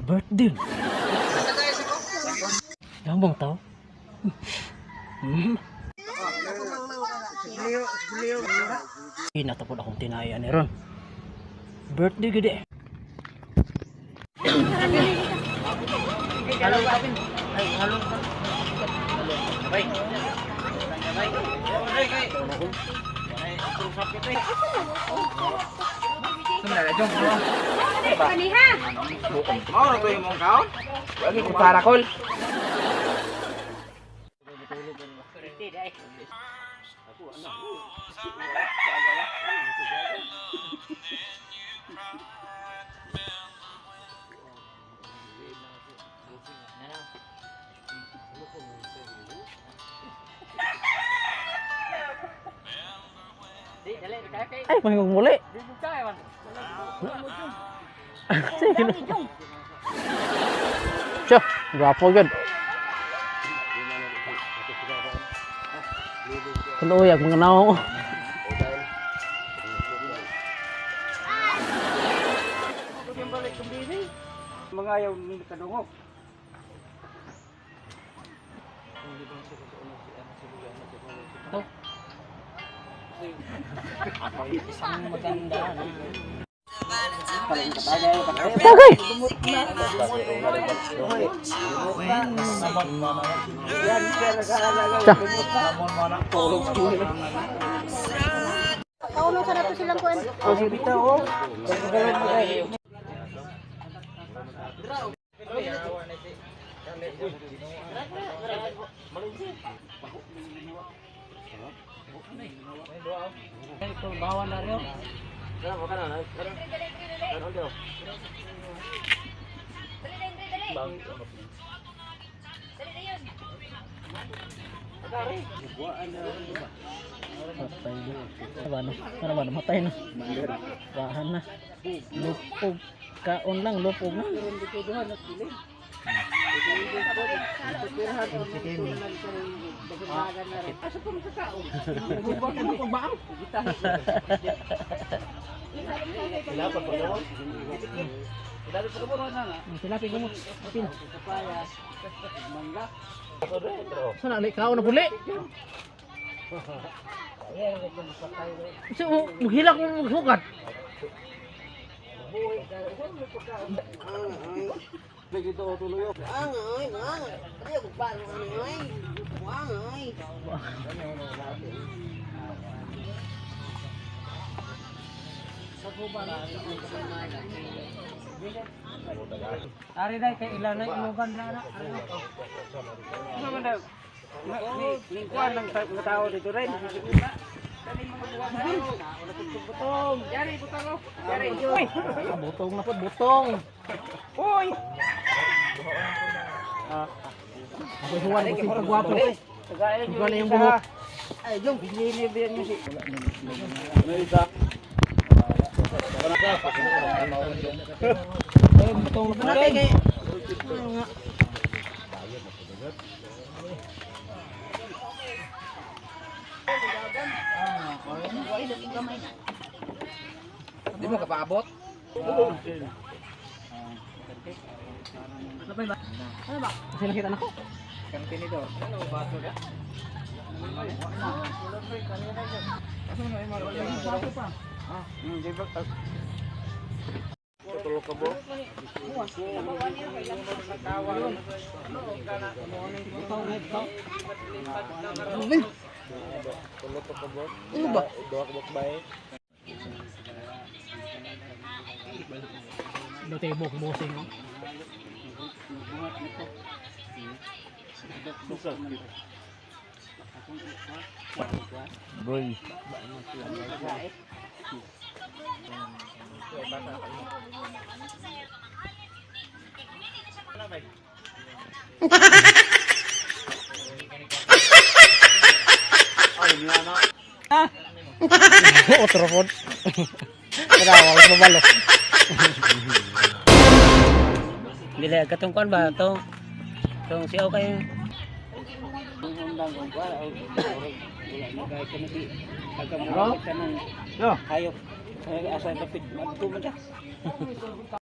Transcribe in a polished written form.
Birthday. Lambang tao. Natapod akong tinaya ni Ron. Birthday gede. Halo kapin. Ay, halo. Bay. Bay. Bay kay. Ay, usap kita. Sebenarnya jom. Kaniha. Mau na to imong kaon? Lagi ko para kol. Ay, paningong muli. Siya, gwapo yun. Kaluyag, mga nao. Mga ayaw ni kadungog. Isang maganda na. Tagay. Kauno sa nato silang kuan. Oh, si Bita oh. Bawa na rin. Matay na. Bahan na. Lupog. Kaon lang, lupog na. Silapin mo. Sana may kaon na puli. So, maghilak mo magsukat. Begitu tuloy. Angoy, angoy. Ano ko ba angoy? Angoy. Ari dai kay ilan na ilugan na na. Ano man daw? Lingkuan ng tao dito rin. Butong. Yari butong oh. Yari. Uy. Butong na po, butong. Uy. Ako huwan ko si gwapo. Tagay Igual na yung buhok. Ay, yung binibigyan niyo si. Isa. Ay, butong na po. Di mo kapaabot? Ano ba? Ano ba? Kasi nakita na ko. Contenedor. Ano ba ito ya? Asa na ay mga pa. Di ba? Tulog ka bo? Tulog ka bo? Ano ba? Dua ka bay. Dati bok-bosing no. Boy. Otro pod. Kadawal sa balo. Dili katong kuan ba to? Tong siaw kay Undang ko ba? Wala na kay kanasi. Tagamura ka nang hayop. Asa kapit, magtuman siya.